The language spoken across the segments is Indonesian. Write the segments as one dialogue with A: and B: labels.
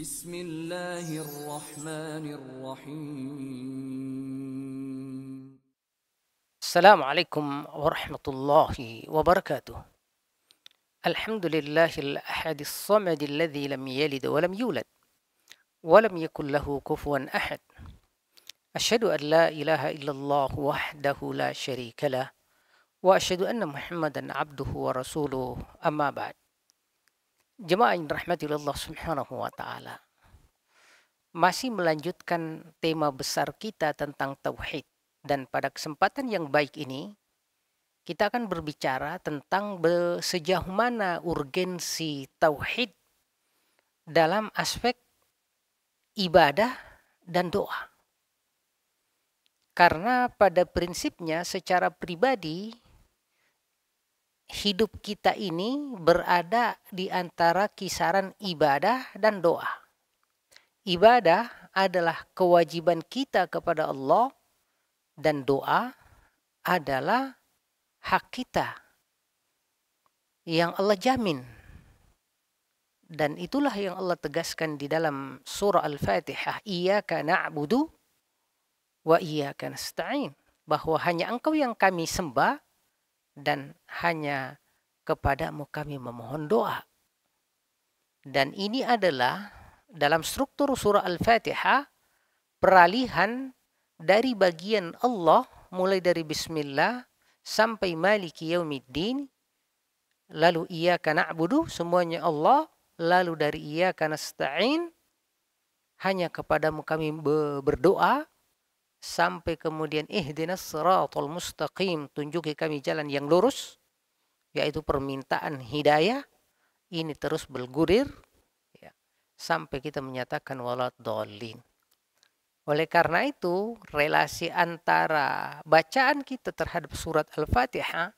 A: بسم الله الرحمن الرحيم.
B: السلام عليكم ورحمة الله وبركاته. الحمد لله الأحد الصمد الذي لم يلد ولم يولد ولم يكن له كفوا أحد. أشهد أن لا إله إلا الله وحده لا شريك له وأشهد أن محمدا عبده ورسوله. أما بعد. Jemaah yang dirahmati oleh Allah Subhanahu wa taala. Masih melanjutkan tema besar kita tentang tauhid, dan pada kesempatan yang baik ini kita akan berbicara tentang sejauh mana urgensi tauhid dalam aspek ibadah dan doa. Karena pada prinsipnya secara pribadi hidup kita ini berada di antara kisaran ibadah dan doa. Ibadah adalah kewajiban kita kepada Allah dan doa adalah hak kita yang Allah jamin. Dan itulah yang Allah tegaskan di dalam surah Al-Fatihah, Iyyaka na'budu wa iyyaka nasta'in, bahwa hanya Engkau yang kami sembah dan hanya kepadamu kami memohon doa. Dan ini adalah dalam struktur surah Al-Fatihah peralihan dari bagian Allah mulai dari bismillah sampai maliki yaumiddin, lalu iyyaka na'budu semuanya Allah, lalu dari iyyaka nasta'in hanya kepadamu kami berdoa, sampai kemudian ihdinas siratal mustaqim, tunjuki kami jalan yang lurus, yaitu permintaan hidayah. Ini terus bergulir ya, sampai kita menyatakan waladhdallin. Oleh karena itu, relasi antara bacaan kita terhadap surat Al-Fatihah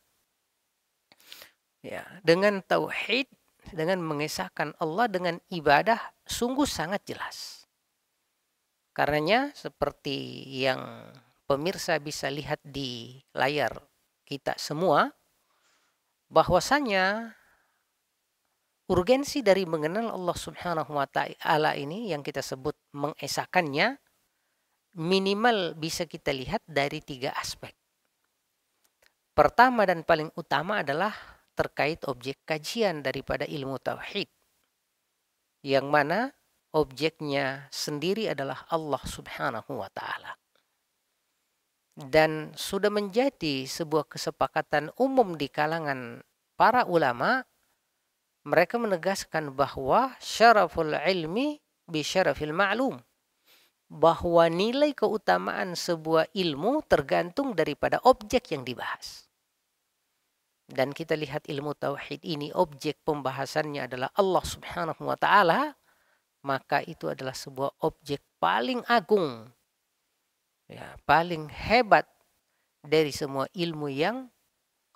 B: ya, dengan tauhid, dengan mengesahkan Allah, dengan ibadah sungguh sangat jelas. Karenanya seperti yang pemirsa bisa lihat di layar kita semua, bahwasanya urgensi dari mengenal Allah Subhanahu wa taala ini yang kita sebut mengesahkannya, minimal bisa kita lihat dari 3 aspek. Pertama dan paling utama adalah terkait objek kajian daripada ilmu tauhid, yang mana objeknya sendiri adalah Allah Subhanahu wa taala. Dan sudah menjadi sebuah kesepakatan umum di kalangan para ulama, mereka menegaskan bahwa syaraful ilmi bi syarafil ma'lum, bahwa nilai keutamaan sebuah ilmu tergantung daripada objek yang dibahas. Dan kita lihat ilmu tauhid ini objek pembahasannya adalah Allah Subhanahu wa taala, maka itu adalah sebuah objek paling agung ya, paling hebat dari semua ilmu yang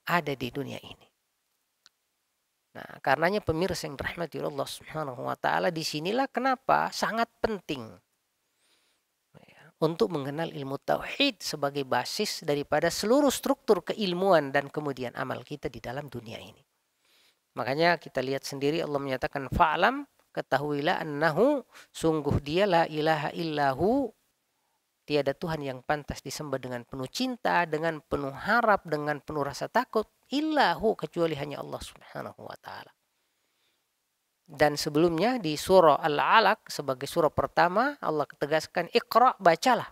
B: ada di dunia ini. Nah, karenanya pemirsa yang dirahmati Allah Subhanahu wa taala, disinilah kenapa sangat penting ya, untuk mengenal ilmu tauhid sebagai basis daripada seluruh struktur keilmuan dan kemudian amal kita di dalam dunia ini. Makanya kita lihat sendiri Allah menyatakan fa'lam, ketahuilah annahu, sungguh dia la ilaha illahu, tiada Tuhan yang pantas disembah dengan penuh cinta, dengan penuh harap, dengan penuh rasa takut, illahu, kecuali hanya Allah Subhanahu wa taala. Dan sebelumnya di surah Al-Alaq sebagai surah pertama Allah tegaskan Iqra, bacalah,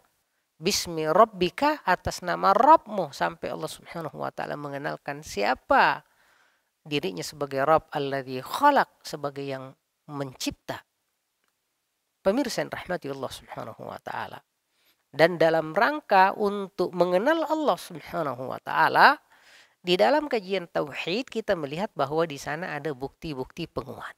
B: bismi rabbika, atas nama Rabbmu, sampai Allah Subhanahu wa taala mengenalkan siapa dirinya sebagai Rabb, alladzi khalaq, sebagai yang mencipta. Pemirsa yang rahmati Allah Subhanahu wa taala. Dan dalam rangka untuk mengenal Allah Subhanahu wa taala, di dalam kajian tauhid kita melihat bahwa di sana ada bukti-bukti penguat.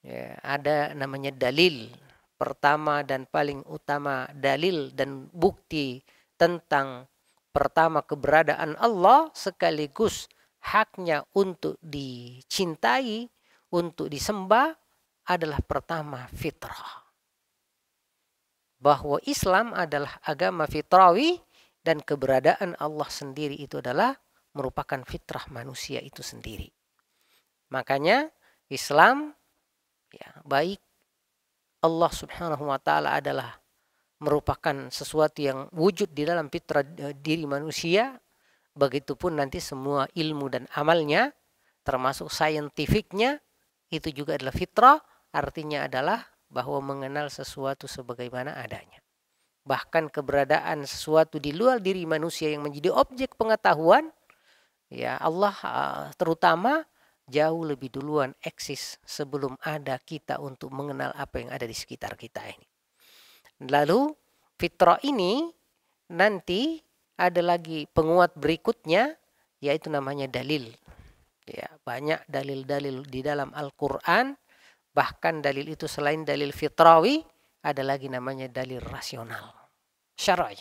B: Ya, ada namanya dalil. Pertama dan paling utama dalil dan bukti tentang pertama keberadaan Allah sekaligus haknya untuk dicintai, untuk disembah adalah pertama fitrah. Bahwa Islam adalah agama fitrawi dan keberadaan Allah sendiri itu adalah merupakan fitrah manusia itu sendiri. Makanya Islam ya, baik Allah Subhanahu wa taala adalah merupakan sesuatu yang wujud di dalam fitrah diri manusia, begitupun nanti semua ilmu dan amalnya termasuk saintifiknya itu juga adalah fitrah, artinya adalah bahwa mengenal sesuatu sebagaimana adanya. Bahkan keberadaan sesuatu di luar diri manusia yang menjadi objek pengetahuan, ya Allah terutama jauh lebih duluan eksis sebelum ada kita untuk mengenal apa yang ada di sekitar kita ini. Lalu fitrah ini nanti ada lagi penguat berikutnya, yaitu namanya dalil. Ya, banyak dalil-dalil di dalam Al-Quran, bahkan dalil itu selain dalil fitrawi, ada lagi namanya dalil rasional, syar'i.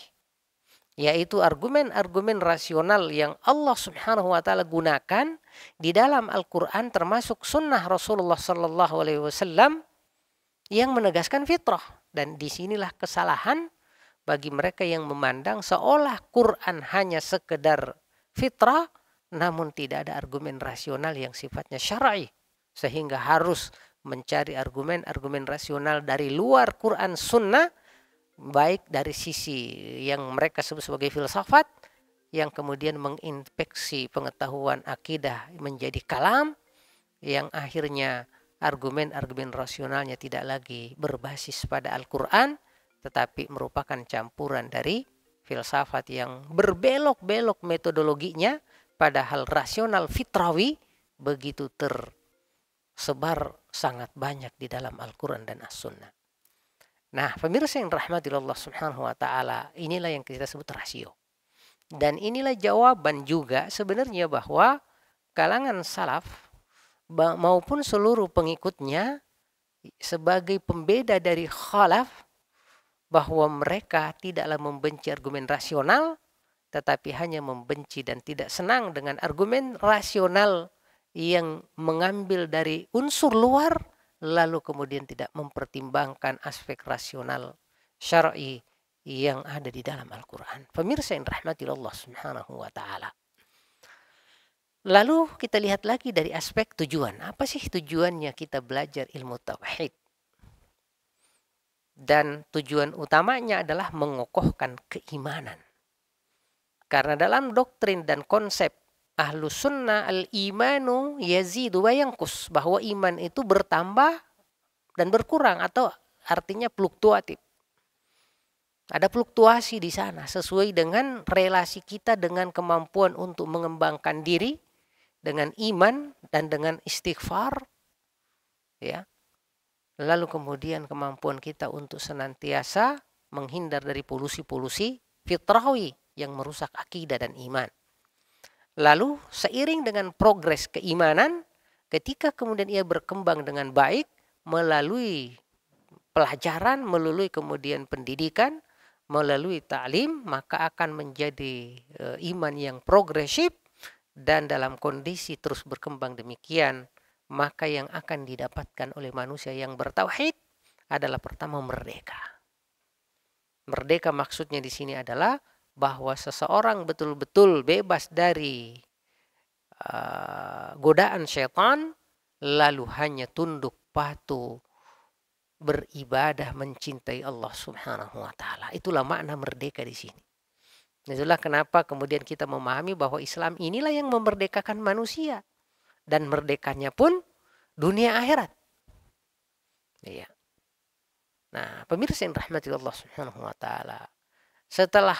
B: Yaitu argumen-argumen rasional yang Allah Subhanahu wa taala gunakan di dalam Al-Quran termasuk sunnah Rasulullah Sallallahu Alaihi Wasallam yang menegaskan fitrah. Dan disinilah kesalahan bagi mereka yang memandang seolah Quran hanya sekedar fitrah, namun tidak ada argumen rasional yang sifatnya syar'i, sehingga harus mencari argumen-argumen rasional dari luar Quran Sunnah, baik dari sisi yang mereka sebut sebagai filsafat, yang kemudian menginfeksi pengetahuan akidah menjadi kalam, yang akhirnya argumen-argumen rasionalnya tidak lagi berbasis pada Al-Quran, tetapi merupakan campuran dari filsafat yang berbelok-belok metodologinya, padahal rasional fitrawi begitu tersebar sangat banyak di dalam Al-Quran dan As-Sunnah. Nah, pemirsa yang rahmati Allah Subhanahu wa taala, inilah yang kita sebut rasio. Dan inilah jawaban juga sebenarnya bahwa kalangan salaf maupun seluruh pengikutnya sebagai pembeda dari khalaf, bahwa mereka tidaklah membenci argumen rasional, tetapi hanya membenci dan tidak senang dengan argumen rasional yang mengambil dari unsur luar, lalu kemudian tidak mempertimbangkan aspek rasional syar'i yang ada di dalam Al-Quran. Pemirsa yang rahmati Allah Subhanahu wa taala. Lalu kita lihat lagi dari aspek tujuan. Apa sih tujuannya kita belajar ilmu tauhid? Dan tujuan utamanya adalah mengokohkan keimanan. Karena dalam doktrin dan konsep Ahlus Sunnah, al-imanu yazidu wa yanqus, bahwa iman itu bertambah dan berkurang, atau artinya fluktuatif. Ada fluktuasi di sana sesuai dengan relasi kita dengan kemampuan untuk mengembangkan diri dengan iman dan dengan istighfar, ya. Lalu kemudian kemampuan kita untuk senantiasa menghindar dari polusi-polusi fitrawi yang merusak akidah dan iman. Lalu seiring dengan progres keimanan, ketika kemudian ia berkembang dengan baik melalui pelajaran, melalui kemudian pendidikan, melalui ta'lim, maka akan menjadi iman yang progresif. Dan dalam kondisi terus berkembang demikian, maka yang akan didapatkan oleh manusia yang bertauhid adalah pertama merdeka. Merdeka maksudnya di sini adalah bahwa seseorang betul-betul bebas dari godaan syaitan, lalu hanya tunduk patuh, beribadah, mencintai Allah Subhanahu wa taala. Itulah makna merdeka di sini. Itulah kenapa kemudian kita memahami bahwa Islam inilah yang memerdekakan manusia, dan merdekanya pun dunia akhirat. Iya. Nah, pemirsa yang rahmati Allah Subhanahu wa taala,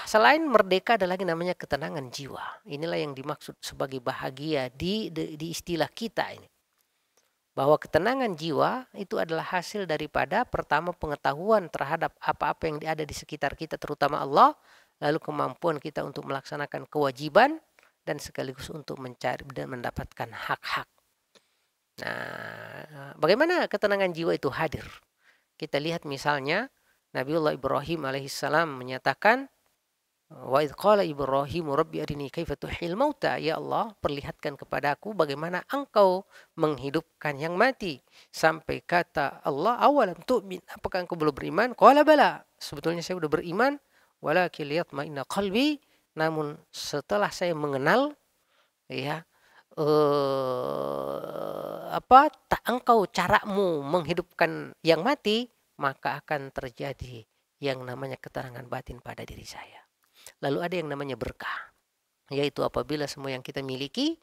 B: selain merdeka ada lagi namanya ketenangan jiwa. Inilah yang dimaksud sebagai bahagia di istilah kita ini. Bahwa ketenangan jiwa itu adalah hasil daripada pertama pengetahuan terhadap apa-apa yang ada di sekitar kita, terutama Allah, lalu kemampuan kita untuk melaksanakan kewajiban dan sekaligus untuk mencari dan mendapatkan hak-hak. Nah, bagaimana ketenangan jiwa itu hadir? Kita lihat misalnya Nabiullah Ibrahim alaihissalam menyatakan, wa idh qala Ibrahim rabbi arini kaifa tuhil mauta, ya Allah, perlihatkan kepadaku bagaimana engkau menghidupkan yang mati. Sampai kata Allah, awalam tu'min, apakah engkau belum beriman? Qala bala, sebetulnya saya sudah beriman, walakin liyatma'inna qalbi, namun setelah saya mengenal, ya, engkau caramu menghidupkan yang mati, maka akan terjadi yang namanya keterangan batin pada diri saya. Lalu ada yang namanya berkah, yaitu apabila semua yang kita miliki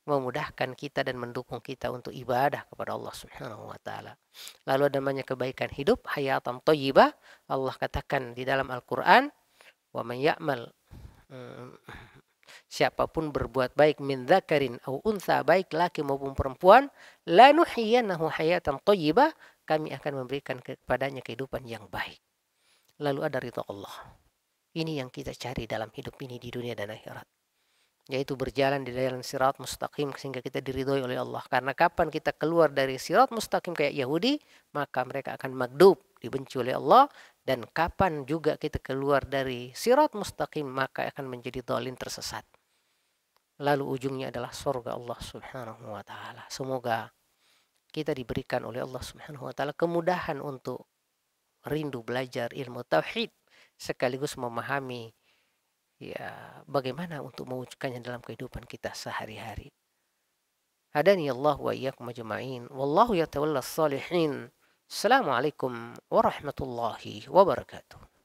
B: memudahkan kita dan mendukung kita untuk ibadah kepada Allah Subhanahu wa taala. Lalu ada namanya kebaikan hidup, hayatan thayyibah. Allah katakan di dalam Al-Qur'an, "Wa man ya'mal" siapapun berbuat baik min dzakarin au untha, baik laki maupun perempuan, la nuhyiyannahu hayatan thayyibah, kami akan memberikan kepadanya kehidupan yang baik. Lalu ada ridha Allah. Ini yang kita cari dalam hidup ini di dunia dan akhirat, yaitu berjalan di dalam sirat mustaqim sehingga kita diridhoi oleh Allah. Karena kapan kita keluar dari sirat mustaqim kayak Yahudi, maka mereka akan magdub, dibenci oleh Allah. Dan kapan juga kita keluar dari sirat mustaqim, maka akan menjadi dhalin, tersesat. Lalu ujungnya adalah surga Allah Subhanahu wa taala. Semoga kita diberikan oleh Allah Subhanahu wa taala kemudahan untuk rindu belajar ilmu tauhid sekaligus memahami ya bagaimana untuk mewujudkannya dalam kehidupan kita sehari-hari. Hadani Allah wa iyyakum ajma'in. Wallahu yatawalla as-salihin. Assalamualaikum warahmatullahi wabarakatuh.